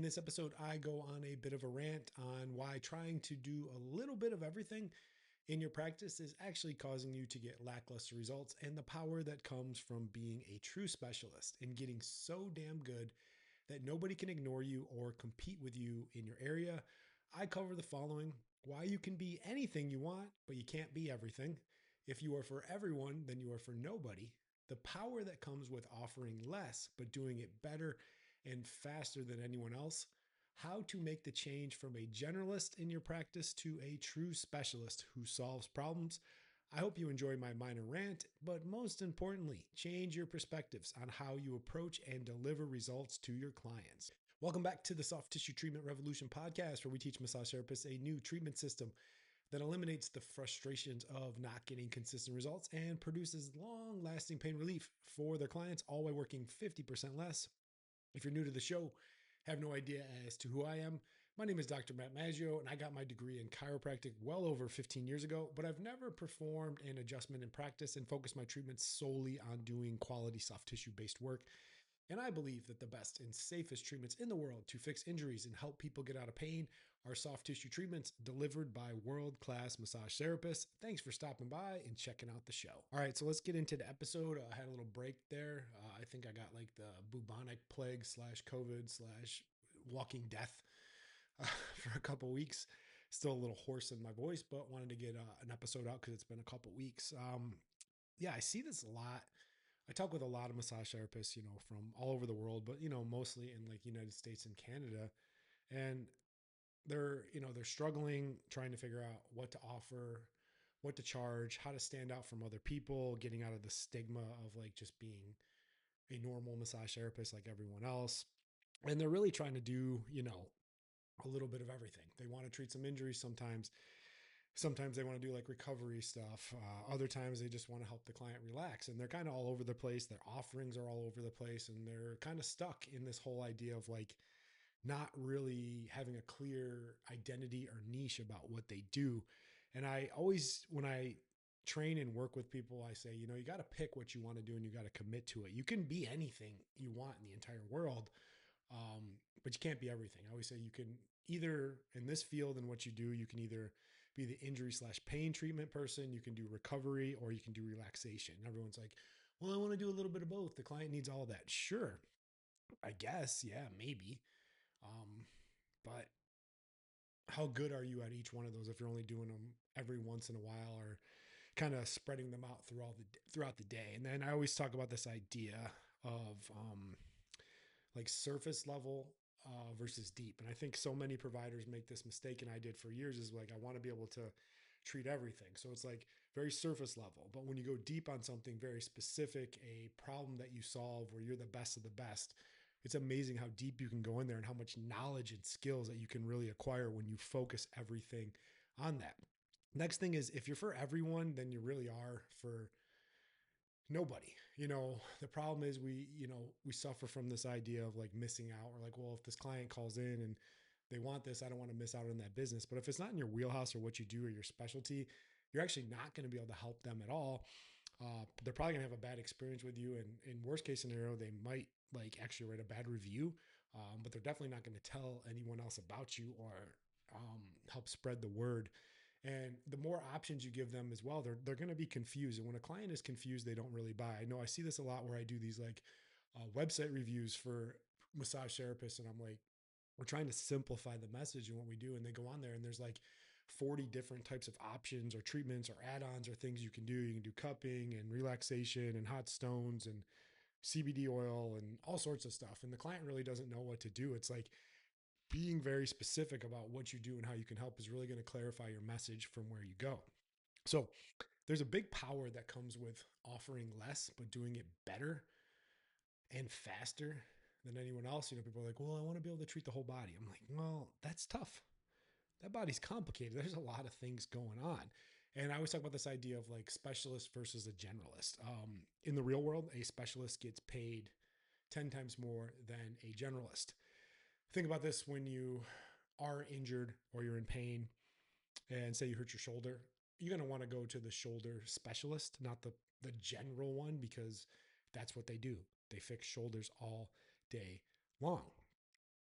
In this episode, I go on a bit of a rant on why trying to do a little bit of everything in your practice is actually causing you to get lackluster results, and the power that comes from being a true specialist and getting so damn good that nobody can ignore you or compete with you in your area. I cover the following: why you can be anything you want, but you can't be everything. If you are for everyone, then you are for nobody. The power that comes with offering less, but doing it better and faster than anyone else. How to make the change from a generalist in your practice to a true specialist who solves problems. I hope you enjoy my minor rant, but most importantly, change your perspectives on how you approach and deliver results to your clients. Welcome back to the Soft Tissue Treatment Revolution podcast, where we teach massage therapists a new treatment system that eliminates the frustrations of not getting consistent results and produces long lasting pain relief for their clients, all while working 50% less. If you're new to the show, have no idea as to who I am, my name is Dr. Matt Maggio, and I got my degree in chiropractic well over 15 years ago, but I've never performed an adjustment in practice and focused my treatments solely on doing quality soft tissue based work. And I believe that the best and safest treatments in the world to fix injuries and help people get out of pain are soft tissue treatments delivered by world-class massage therapists. Thanks for stopping by and checking out the show. All right, so let's get into the episode. I had a little break there. I think I got like the bubonic plague slash COVID slash walking death for a couple weeks. Still a little hoarse in my voice, but wanted to get an episode out because it's been a couple weeks. Yeah, I see this a lot. I talk with a lot of massage therapists, from all over the world, but mostly in like United States and Canada, and they're struggling trying to figure out what to offer, what to charge, how to stand out from other people, getting out of the stigma of like just being a normal massage therapist like everyone else. And they're really trying to do, a little bit of everything. They want to treat some injuries sometimes. Sometimes they want to do like recovery stuff. Other times they just want to help the client relax, and they're kind of all over the place. Their offerings are all over the place, and they're kind of stuck in this whole idea of like not really having a clear identity or niche about what they do. And I always, when I train and work with people, I say, you got to pick what you want to do and you got to commit to it. You can be anything you want in the entire world, but you can't be everything. I always say you can either, in this field and what you do, you can either be the injury slash pain treatment person, you can do recovery, or you can do relaxation. And everyone's like, well, I want to do a little bit of both. The client needs all that. Sure, I guess. Yeah, maybe. But how good are you at each one of those if you're only doing them every once in a while or kind of spreading them out throughout the day? And then I always talk about this idea of like surface level versus deep. And I think so many providers make this mistake, and I did for years, is like, I want to be able to treat everything. So it's like very surface level. But when you go deep on something very specific, a problem that you solve where you're the best of the best, it's amazing how deep you can go in there and how much knowledge and skills that you can really acquire when you focus everything on that. Next thing is, if you're for everyone, then you really are for nobody. The problem is we suffer from this idea of like missing out. We're like, well, if this client calls in and they want this, I don't want to miss out on that business. But if it's not in your wheelhouse or what you do or your specialty, you're actually not going to be able to help them at all. They're probably gonna have a bad experience with you, and in worst case scenario, they might like actually write a bad review, but they're definitely not going to tell anyone else about you or help spread the word. And the more options you give them as well, they're going to be confused. And when a client is confused, they don't really buy. I know I see this a lot where I do these like website reviews for massage therapists, and I'm like, we're trying to simplify the message and what we do. And they go on there, and there's like 40 different types of options or treatments or add-ons or things you can do. You can do cupping and relaxation and hot stones and CBD oil and all sorts of stuff. And the client really doesn't know what to do. It's like being very specific about what you do and how you can help is really going to clarify your message from where you go. So there's a big power that comes with offering less, but doing it better and faster than anyone else. People are like, well, I want to be able to treat the whole body. I'm like, well, that's tough. That body's complicated. There's a lot of things going on. And I always talk about this idea of like specialist versus a generalist. In the real world, a specialist gets paid 10 times more than a generalist. Think about this: when you are injured or you're in pain and say you hurt your shoulder, you're going to want to go to the shoulder specialist, not the general one, because that's what they do. They fix shoulders all day long.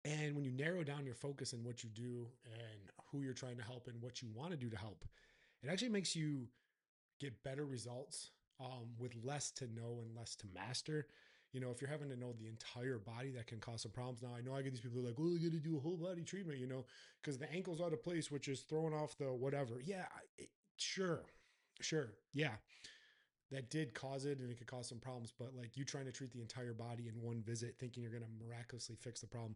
And when you narrow down your focus and what you do and who you're trying to help and what you want to do to help, it actually makes you get better results with less to know and less to master. You know, if you're having to know the entire body, that can cause some problems. Now, I know I get these people who are like, well, you got to do a whole body treatment, you know, because the ankle's out of place, which is throwing off the whatever. Yeah, sure, sure. Yeah, that did cause it and it could cause some problems. But like you trying to treat the entire body in one visit, thinking you're going to miraculously fix the problem,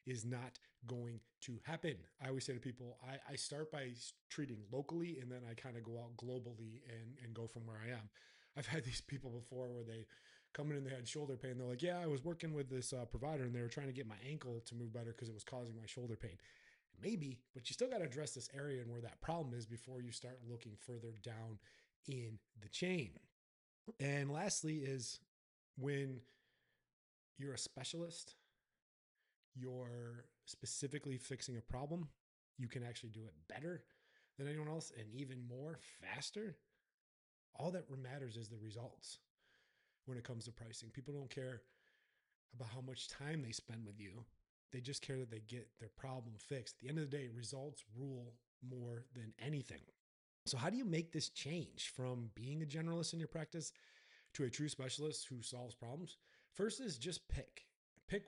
is not going to happen. I always say to people, I start by treating locally and then I kind of go out globally and go from where I am. I've had these people before where they come in and they had shoulder pain. They're like, yeah, I was working with this provider and they were trying to get my ankle to move better because it was causing my shoulder pain. Maybe, but you still got to address this area and where that problem is before you start looking further down in the chain. And lastly, is when you're a specialist, you're specifically fixing a problem, you can actually do it better than anyone else and even more faster. All that matters is the results when it comes to pricing. People don't care about how much time they spend with you, they just care that they get their problem fixed. At the end of the day, results rule more than anything. So, how do you make this change from being a generalist in your practice to a true specialist who solves problems? First is just pick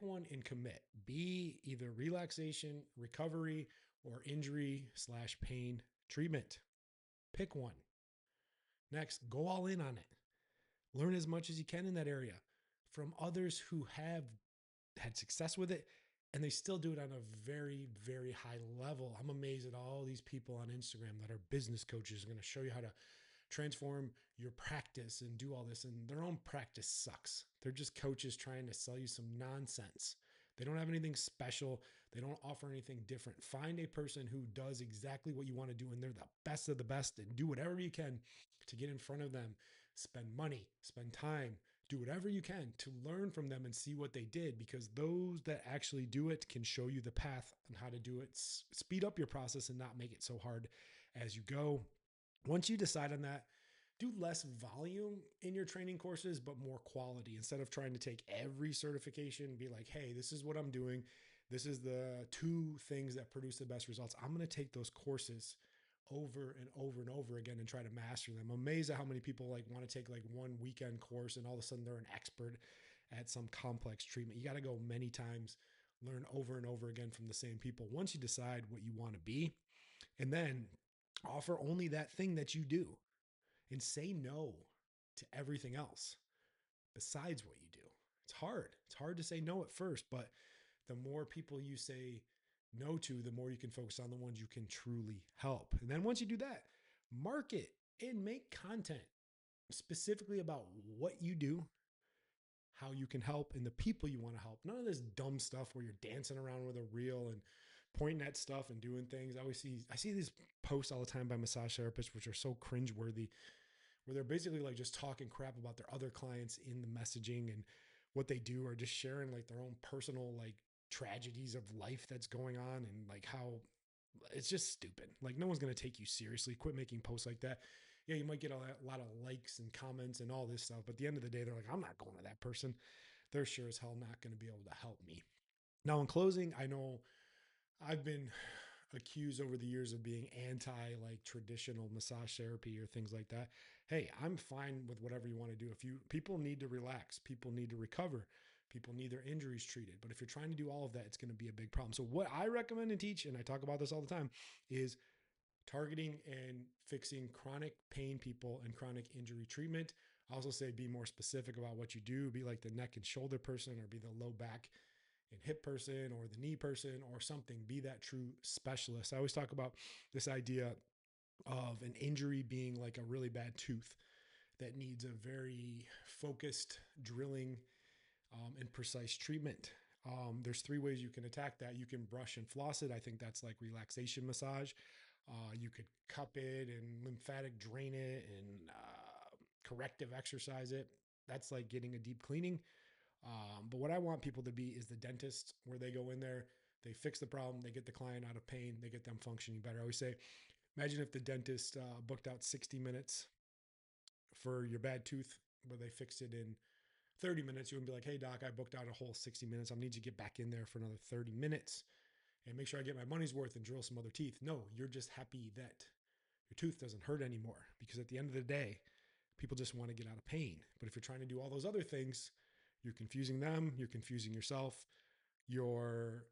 one and commit. Be either relaxation, recovery, or injury slash pain treatment. Pick one. Next, go all in on it. Learn as much as you can in that area from others who have had success with it and they still do it on a very, very high level. I'm amazed at all these people on Instagram that are business coaches going to show you how to transform your practice and do all this, and their own practice sucks. They're just coaches trying to sell you some nonsense. They don't have anything special. They don't offer anything different. Find a person who does exactly what you want to do and they're the best of the best, and do whatever you can to get in front of them. Spend money, spend time, do whatever you can to learn from them and see what they did, because those that actually do it can show you the path on how to do it, speed up your process and not make it so hard as you go. Once you decide on that, do less volume in your training courses, but more quality. Instead of trying to take every certification, be like, hey, this is what I'm doing. This is the 2 things that produce the best results. I'm going to take those courses over and over and over again and try to master them. I'm amazed at how many people like want to take like one weekend course and all of a sudden they're an expert at some complex treatment. You got to go many times, learn over and over again from the same people. Once you decide what you want to be, and then offer only that thing that you do and say no to everything else besides what you do. It's hard. It's hard to say no at first, but the more people you say no to, the more you can focus on the ones you can truly help. And then once you do that, market and make content specifically about what you do, how you can help, and the people you want to help. None of this dumb stuff where you're dancing around with a reel and pointing at stuff and doing things. I see these posts all the time by massage therapists, which are so cringeworthy, where they're basically like just talking crap about their other clients in the messaging and what they do, or just sharing like their own personal like tragedies of life that's going on, and like how it's just stupid. Like no one's going to take you seriously. Quit making posts like that. Yeah, you might get a lot of likes and comments and all this stuff, but at the end of the day, they're like, I'm not going to that person. They're sure as hell not going to be able to help me. Now, in closing, I know I've been accused over the years of being anti like traditional massage therapy or things like that. Hey, I'm fine with whatever you want to do. If you people need to relax, people need to recover, people need their injuries treated. But if you're trying to do all of that, it's going to be a big problem. So what I recommend and teach, and I talk about this all the time, is targeting and fixing chronic pain people and chronic injury treatment. I also say be more specific about what you do. Be like the neck and shoulder person, or be the low back and hip person, or the knee person, or something. Be that true specialist. I always talk about this idea of an injury being like a really bad tooth that needs a very focused drilling and precise treatment. There's 3 ways you can attack that. You can brush and floss it. I think that's like relaxation massage. You could cup it and lymphatic drain it and corrective exercise it. That's like getting a deep cleaning. But what I want people to be is the dentist, where they go in there, they fix the problem, they get the client out of pain, they get them functioning better. I always say, imagine if the dentist booked out 60 minutes for your bad tooth, where they fixed it in 30 minutes, you wouldn't be like, hey, doc, I booked out a whole 60 minutes. I need you to get back in there for another 30 minutes and make sure I get my money's worth and drill some other teeth. No, you're just happy that your tooth doesn't hurt anymore, because at the end of the day, people just want to get out of pain. But if you're trying to do all those other things, you're confusing them, you're confusing yourself, you're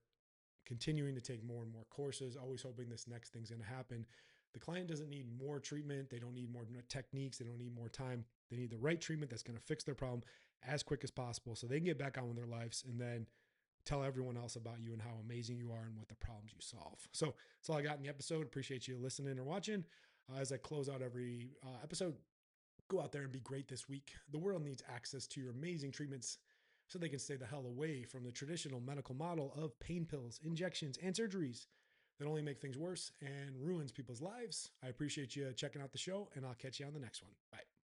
continuing to take more and more courses, always hoping this next thing's going to happen. The client doesn't need more treatment. They don't need more techniques. They don't need more time. They need the right treatment that's going to fix their problem as quick as possible so they can get back on with their lives and then tell everyone else about you and how amazing you are and what the problems you solve. So that's all I got in the episode. Appreciate you listening or watching. As I close out every episode, go out there and be great this week. The world needs access to your amazing treatments so they can stay the hell away from the traditional medical model of pain pills, injections, and surgeries that only make things worse and ruins people's lives. I appreciate you checking out the show, and I'll catch you on the next one. Bye.